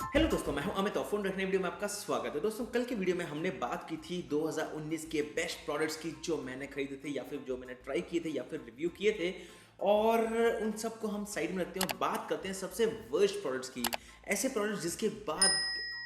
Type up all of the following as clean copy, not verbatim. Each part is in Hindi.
हेलो दोस्तों, मैं हूं अमित और फोन रखने वीडियो में आपका स्वागत है। दोस्तों, कल की वीडियो में हमने बात की थी 2019 के बेस्ट प्रोडक्ट्स की जो मैंने खरीदे थे या फिर जो मैंने ट्राई किए थे या फिर रिव्यू किए थे, और उन सबको हम साइड में रखते हैं और बात करते हैं सबसे वर्स्ट प्रोडक्ट्स की। ऐसे प्रोडक्ट्स जिसके बाद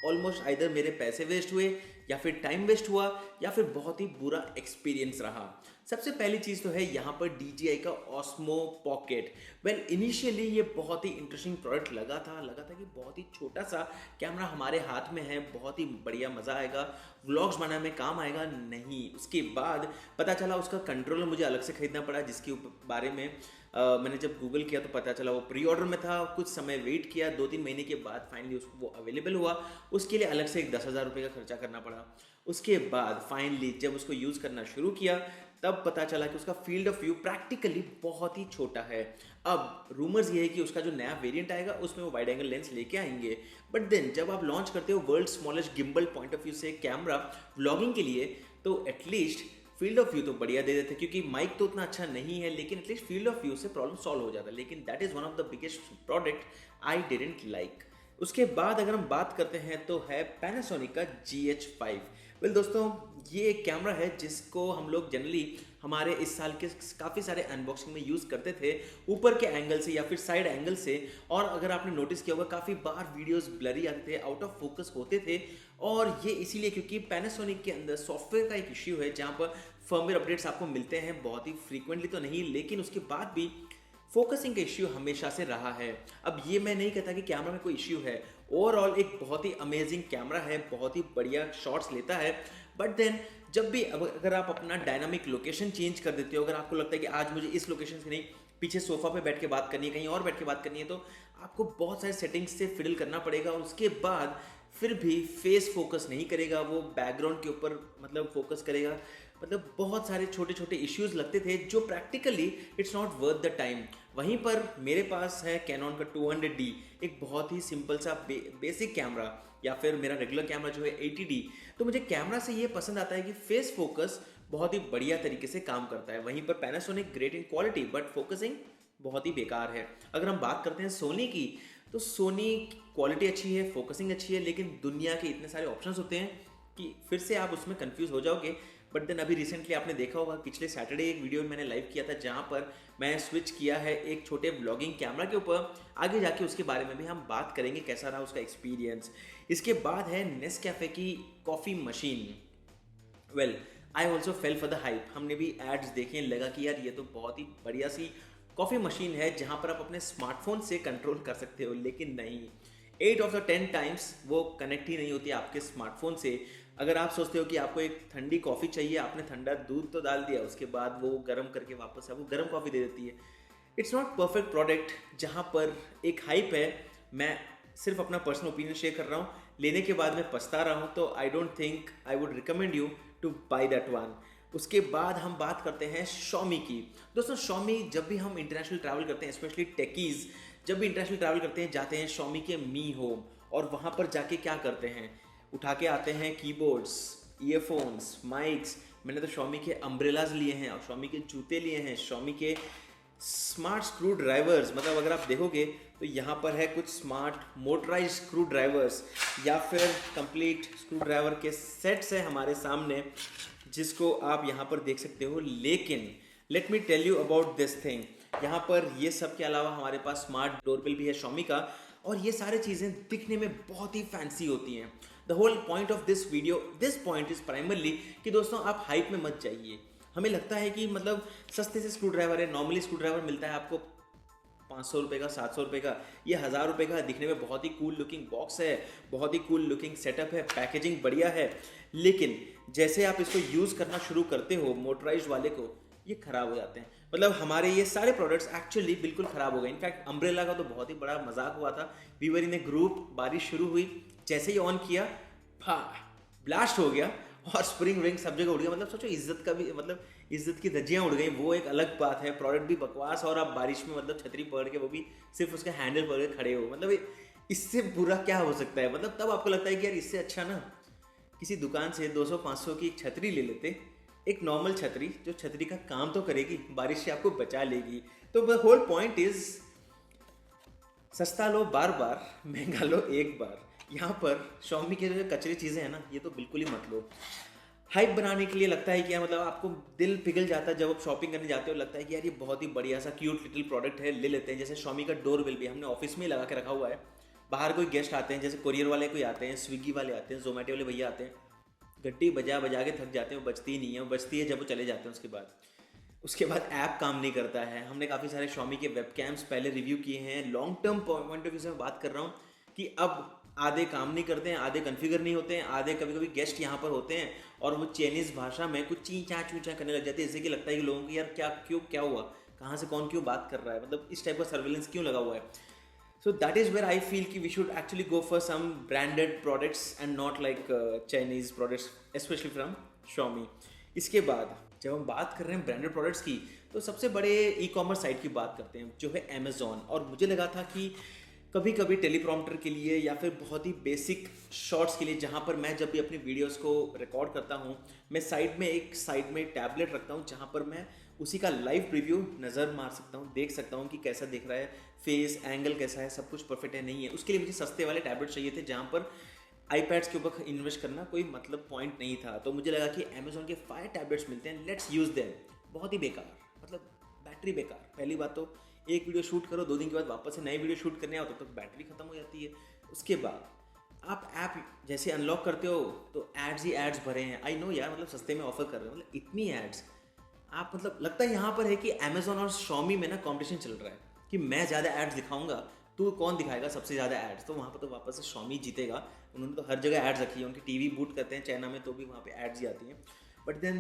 ऑलमोस्ट आइदर मेरे पैसे वेस्ट हुए या फिर टाइम वेस्ट हुआ या फिर बहुत ही बुरा एक्सपीरियंस रहा। सबसे पहली चीज़ तो है यहाँ पर DJI का Osmo Pocket। इनिशियली ये बहुत ही इंटरेस्टिंग प्रोडक्ट लगा था कि बहुत ही छोटा सा कैमरा हमारे हाथ में है, बहुत ही बढ़िया, मज़ा आएगा, व्लॉग्स बनाने में काम आएगा। नहीं, उसके बाद पता चला उसका कंट्रोलर मुझे अलग से खरीदना पड़ा, जिसके बारे में मैंने जब गूगल किया तो पता चला वो प्री ऑर्डर में था। कुछ समय वेट किया, 2-3 महीने के बाद फाइनली उसको वो अवेलेबल हुआ। उसके लिए अलग से एक 10,000 रुपये का खर्चा करना पड़ा। उसके बाद फाइनली जब उसको यूज़ करना शुरू किया तब पता चला कि उसका फील्ड ऑफ व्यू प्रैक्टिकली बहुत ही छोटा है। अब रूमर्स ये है कि उसका जो नया वेरिएंट आएगा उसमें वो वाइड एंगल लेंस लेके आएंगे, बट देन जब आप लॉन्च करते हो world smallest gimbal point of view से कैमरा व्लॉगिंग के लिए, तो एटलीस्ट फील्ड ऑफ व्यू तो बढ़िया दे देते, क्योंकि माइक तो उतना अच्छा नहीं है, लेकिन एटलीस्ट फील्ड ऑफ व्यू से प्रॉब्लम सॉल्व हो जाता। लेकिन that is one of the biggest product I didn't like. उसके बाद अगर हम बात करते हैं तो है पैनासोनिक का GH5। दोस्तों, ये एक कैमरा है जिसको हम लोग जनरली हमारे इस साल के काफ़ी सारे अनबॉक्सिंग में यूज़ करते थे, ऊपर के एंगल से या फिर साइड एंगल से। और अगर आपने नोटिस किया होगा काफ़ी बार वीडियोस ब्लरी आते थे, आउट ऑफ फोकस होते थे। और ये इसीलिए क्योंकि पैनासोनिक के अंदर सॉफ्टवेयर का एक इश्यू है, जहाँ पर फर्मवेयर अपडेट्स आपको मिलते हैं, बहुत ही फ्रीक्वेंटली तो नहीं, लेकिन उसके बाद भी फोकसिंग का इश्यू हमेशा से रहा है। अब ये मैं नहीं कहता कि कैमरा में कोई इश्यू है, ओवरऑल एक बहुत ही अमेजिंग कैमरा है, बहुत ही बढ़िया शॉट्स लेता है। बट देन जब भी अगर आप अपना डायनामिक लोकेशन चेंज कर देते हो, अगर आपको लगता है कि आज मुझे इस लोकेशन से नहीं, पीछे सोफा पे बैठ के बात करनी है, कहीं और बैठ के बात करनी है, तो आपको बहुत सारे सेटिंग्स से फिडल करना पड़ेगा। और उसके बाद फिर भी फेस फोकस नहीं करेगा, वो बैकग्राउंड के ऊपर मतलब फोकस करेगा। मतलब बहुत सारे छोटे छोटे इश्यूज लगते थे जो practically it's not worth the time. वहीं पर मेरे पास है कैनन का 200D, एक बहुत ही सिंपल सा बेसिक कैमरा, या फिर मेरा रेगुलर कैमरा जो है 80D। तो मुझे कैमरा से ये पसंद आता है कि फेस फोकस बहुत ही बढ़िया तरीके से काम करता है। वहीं पर Panasonic great in quality but focusing बहुत ही बेकार है। अगर हम बात करते हैं सोनी की, तो सोनी क्वालिटी अच्छी है, फोकसिंग अच्छी है, लेकिन दुनिया के इतने सारे ऑप्शंस होते हैं कि फिर से आप उसमें कंफ्यूज हो जाओगे। बट देन अभी रिसेंटली आपने देखा होगा, पिछले सैटरडे एक वीडियो मैंने लाइव किया था जहाँ पर मैं स्विच किया है एक छोटे व्लॉगिंग कैमरा के ऊपर। आगे जाके उसके बारे में भी हम बात करेंगे कैसा रहा उसका एक्सपीरियंस। इसके बाद है नेस्कैफे की coffee machine. I also fail for the hype. हमने भी एड्स देखे, लगा कि यार ये तो बहुत ही बढ़िया सी कॉफ़ी मशीन है जहाँ पर आप अपने स्मार्टफोन से कंट्रोल कर सकते हो, लेकिन नहीं, 8 ऑफ द 10 टाइम्स वो कनेक्ट ही नहीं होती आपके स्मार्टफोन से। अगर आप सोचते हो कि आपको एक ठंडी कॉफ़ी चाहिए, आपने ठंडा दूध तो डाल दिया, उसके बाद वो गर्म करके वापस आपको गर्म कॉफ़ी दे देती है। It's not perfect product. जहाँ पर एक हाइप है, मैं सिर्फ अपना पर्सनल ओपिनियन शेयर कर रहा हूँ, लेने के बाद मैं पछता रहा हूँ, तो I don't think I would recommend you two by that one. उसके बाद हम बात करते हैं Xiaomi की। दोस्तों, Xiaomi जब भी हम इंटरनेशनल ट्रैवल करते हैं, स्पेशली टेकीज़ जब भी इंटरनेशनल ट्रैवल करते हैं, जाते हैं Xiaomi के मी होम, और वहाँ पर जाके क्या करते हैं, उठा के आते हैं कीबोर्ड्स, ईयरफोन्स, माइक्स। मैंने तो Xiaomi के अम्ब्रेलाज लिए हैं और Xiaomi के जूते लिए हैं, Xiaomi के स्मार्ट स्क्रू ड्राइवर्स। मतलब अगर आप देखोगे तो यहाँ पर है कुछ स्मार्ट मोटराइज स्क्रू ड्राइवर्स, या फिर कंप्लीट स्क्रू ड्राइवर के सेट्स है हमारे सामने, जिसको आप यहाँ पर देख सकते हो। लेकिन let me tell you about this thing, यहाँ पर ये सब के अलावा हमारे पास स्मार्ट डोरबेल भी है Xiaomi का, और ये सारी चीज़ें दिखने में बहुत ही फैंसी होती हैं। The whole point of this video, this point is primarily कि दोस्तों आप हाइप में मत जाइए। हमें लगता है कि मतलब सस्ते से स्क्रू ड्राइवर है, नॉर्मली स्क्रू ड्राइवर मिलता है आपको 500 रुपये का, 700 रुपये का, ये 1000 रुपये का। दिखने में बहुत ही कूल लुकिंग बॉक्स है, बहुत ही कूल लुकिंग सेटअप है, पैकेजिंग बढ़िया है, लेकिन जैसे आप इसको यूज़ करना शुरू करते हो मोटराइज वाले को, ये ख़राब हो जाते हैं। मतलब हमारे ये सारे प्रोडक्ट्स एक्चुअली बिल्कुल ख़राब हो गए। इनफैक्ट अम्ब्रेला का तो बहुत ही बड़ा मजाक हुआ था। We were in A group, बारिश शुरू हुई, जैसे ही ऑन किया, ब्लास्ट हो गया और स्प्रिंग विंग सब जगह उड़ गया। मतलब सोचो, इज्जत का भी, मतलब इज्जत की धज्जियाँ उड़ गई, वो एक अलग बात है। प्रोडक्ट भी बकवास, और आप बारिश में मतलब छतरी पकड़ के, वो भी सिर्फ उसके हैंडल पकड़ के खड़े हो। मतलब इससे बुरा क्या हो सकता है। मतलब तब आपको लगता है कि यार इससे अच्छा ना किसी दुकान से 200-500 की एक छतरी ले लेते, एक नॉर्मल छतरी जो छतरी का काम तो करेगी, बारिश से आपको बचा लेगी। तो द होल पॉइंट इज, सस्ता लो बार बार, महंगा लो एक बार। यहाँ पर Xiaomi के जो कचरे चीज़ें हैं ना, ये तो बिल्कुल ही मत लो। हाइप बनाने के लिए लगता है कि यार मतलब आपको दिल पिघल जाता है जब आप शॉपिंग करने जाते हो, लगता है कि यार ये बहुत ही बढ़िया सा क्यूट लिटिल प्रोडक्ट है, ले लेते हैं। जैसे Xiaomi का डोरबेल भी हमने ऑफिस में ही लगा के रखा हुआ है। बाहर कोई गेस्ट आते हैं, जैसे कोरियर वाले कोई आते हैं, स्विगी वाले आते हैं, जोमेटो वाले भैया आते हैं, घंटी बजा बजा के थक जाते हैं, वो बजती ही नहीं है, वो बजती है जब वो चले जाते हैं। उसके बाद ऐप काम नहीं करता है। हमने काफ़ी सारे Xiaomi के वेब कैम्स पहले रिव्यू किए हैं। Long term point of view से मैं बात कर रहा हूँ कि अब आधे काम नहीं करते हैं, आधे कॉन्फ़िगर नहीं होते हैं, आधे कभी कभी गेस्ट यहाँ पर होते हैं और वो चाइनीज़ भाषा में कुछ ची चा चू चा करने लग जाते हैं, जैसे कि लगता है कि लोगों को यार क्या हुआ, कहाँ से कौन क्यों बात कर रहा है, मतलब इस टाइप का सर्विलेंस क्यों लगा हुआ है। So that is where I feel कि we should actually go for some branded products and not like Chinese products, especially from Xiaomi. इसके बाद जब हम बात कर रहे हैं ब्रांडेड प्रोडक्ट्स की, तो सबसे बड़े ई कॉमर्स साइट की बात करते हैं जो है Amazon। और मुझे लगा था कि कभी कभी टेलीप्रॉम्प्टर के लिए या फिर बहुत ही बेसिक शॉर्ट्स के लिए, जहाँ पर मैं जब भी अपनी वीडियोस को रिकॉर्ड करता हूँ, मैं साइड में टैबलेट रखता हूँ जहाँ पर मैं उसी का लाइव प्रीव्यू नज़र मार सकता हूँ, देख सकता हूँ कि कैसा दिख रहा है, फेस एंगल कैसा है, सब कुछ परफेक्ट है नहीं है। उसके लिए मुझे सस्ते वाले टैबलेट चाहिए थे जहाँ पर आईपैड्स के ऊपर इन्वेस्ट करना कोई मतलब पॉइंट नहीं था। तो मुझे लगा कि अमेजोन के 5 टैबलेट्स मिलते हैं, लेट्स यूज़ देम। बहुत ही बेकार, मतलब बैटरी बेकार। पहली बात तो एक वीडियो शूट करो, 2 दिन के बाद वापस से नई वीडियो शूट करने आओ तो बैटरी खत्म हो जाती है। उसके बाद आप ऐप जैसे अनलॉक करते हो तो एड्स ही एड्स भरे हैं। आई नो यार, मतलब सस्ते में ऑफर कर रहे हो, मतलब इतनी एड्स आप, मतलब लगता है यहाँ पर है कि अमेजोन और Xiaomi में ना कंपटीशन चल रहा है कि मैं ज़्यादा एड्स दिखाऊंगा, तो कौन दिखाएगा सबसे ज़्यादा एड्स। तो वहाँ पर तो वापस से Xiaomi जीतेगा। उन्होंने तो हर जगह एड्स रखी है, उनकी टीवी बूट करते हैं चाइना में तो भी वहाँ पे एड्स ही आती हैं। बट देन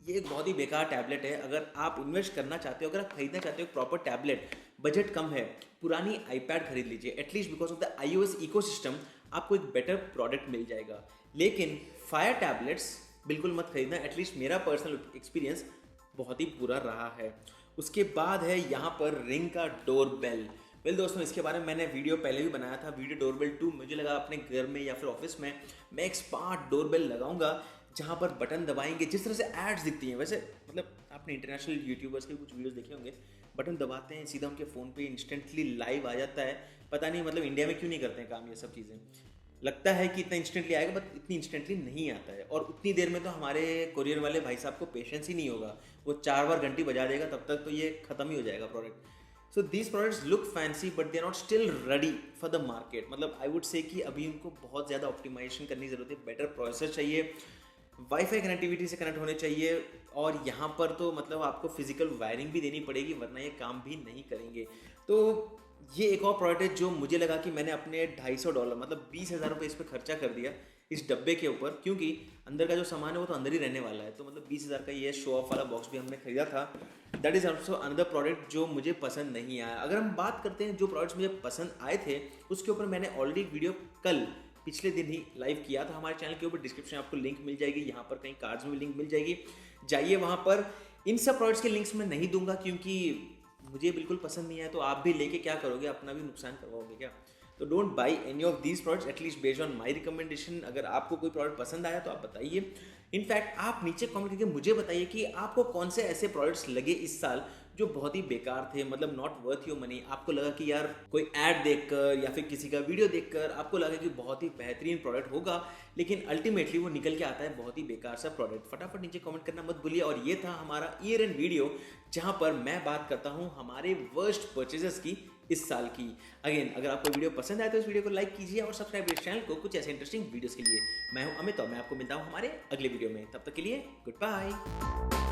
ये एक बहुत ही बेकार टैबलेट है। अगर आप इन्वेस्ट करना चाहते हो, अगर आप खरीदना चाहते हो प्रॉपर टैबलेट, बजट कम है, पुरानी आईपैड खरीद लीजिए। At least because of the iOS ecosystem आपको एक बेटर प्रोडक्ट मिल जाएगा। लेकिन फायर टैबलेट्स बिल्कुल मत खरीदना, एटलीस्ट मेरा पर्सनल एक्सपीरियंस बहुत ही बुरा रहा है। उसके बाद है यहाँ पर रिंग का डोरबेल। वेल दोस्तों, इसके बारे में मैंने वीडियो पहले भी बनाया था, वीडियो डोरबेल 2। मुझे लगा अपने घर में या फिर ऑफिस में मैं एक स्मार्ट डोरबेल लगाऊंगा जहाँ पर बटन दबाएंगे, जिस तरह से एड्स दिखती हैं। वैसे मतलब आपने इंटरनेशनल यूट्यूबर्स के कुछ वीडियोस देखे होंगे, बटन दबाते हैं सीधा उनके फ़ोन पे इंस्टेंटली लाइव आ जाता है। पता नहीं मतलब इंडिया में क्यों नहीं करते हैं काम ये सब चीज़ें। लगता है कि इतना इंस्टेंटली आएगा, बट इतनी इंस्टेंटली नहीं आता है। और उतनी देर में तो हमारे कोरियर वाले भाई साहब को पेशेंस ही नहीं होगा, वो 4 बार घंटी बजा देगा, तब तक तो ये ख़त्म ही हो जाएगा product. So these products look fancy but they are not still ready for the market. मतलब आई वुड से कि अभी उनको बहुत ज़्यादा ऑप्टिमाइजेशन करने की ज़रूरत है, बेटर प्रोसेसर चाहिए, वाईफाई कनेक्टिविटी से कनेक्ट होने चाहिए। और यहाँ पर तो मतलब आपको फिजिकल वायरिंग भी देनी पड़ेगी, वरना ये काम भी नहीं करेंगे। तो ये एक और प्रोडक्ट है जो मुझे लगा कि मैंने अपने $250 मतलब 20,000 रुपये इस पर खर्चा कर दिया इस डब्बे के ऊपर, क्योंकि अंदर का जो सामान है वो तो अंदर ही रहने वाला है। तो मतलब 20,000 का ये शो ऑफ वाला बॉक्स भी हमने खरीदा था। That is also another product जो मुझे पसंद नहीं आया। अगर हम बात करते हैं जो प्रोडक्ट्स मुझे पसंद आए थे, उसके ऊपर मैंने ऑलरेडी वीडियो कल पिछले दिन ही लाइव किया था हमारे चैनल के ऊपर। डिस्क्रिप्शन में आपको लिंक मिल जाएगी, यहाँ पर कहीं कार्ड्स में लिंक मिल जाएगी, जाइए वहाँ पर। इन सब प्रोडक्ट्स के लिंक्स मैं नहीं दूंगा क्योंकि मुझे बिल्कुल पसंद नहीं आया, तो आप भी लेके क्या करोगे, अपना भी नुकसान करवाओगे क्या। तो don't buy any of these products at least based on my recommendation. अगर आपको कोई प्रोडक्ट पसंद आया तो आप बताइए। इनफैक्ट आप नीचे कमेंट करके मुझे बताइए कि आपको कौन से ऐसे प्रोडक्ट्स लगे इस साल जो बहुत ही बेकार थे, मतलब नॉट वर्थ योर मनी। आपको लगा कि यार कोई ऐड देखकर या फिर किसी का वीडियो देखकर आपको लगा कि बहुत ही बेहतरीन प्रोडक्ट होगा, लेकिन अल्टीमेटली वो निकल के आता है बहुत ही बेकार सा प्रोडक्ट। फटाफट नीचे कमेंट करना मत भूलिए। और ये था हमारा ईयर एंड वीडियो जहां पर मैं बात करता हूं हमारे वर्स्ट परचेजेस की इस साल की। अगेन, अगर आपको वीडियो पसंद आए तो इस वीडियो को लाइक कीजिए और सब्सक्राइब कीजिए चैनल को कुछ ऐसे इंटरेस्टिंग वीडियोस के लिए। मैं हूं अमित और मैं आपको मिलता हूं हमारे अगले वीडियो में। तब तक के लिए गुड बाय।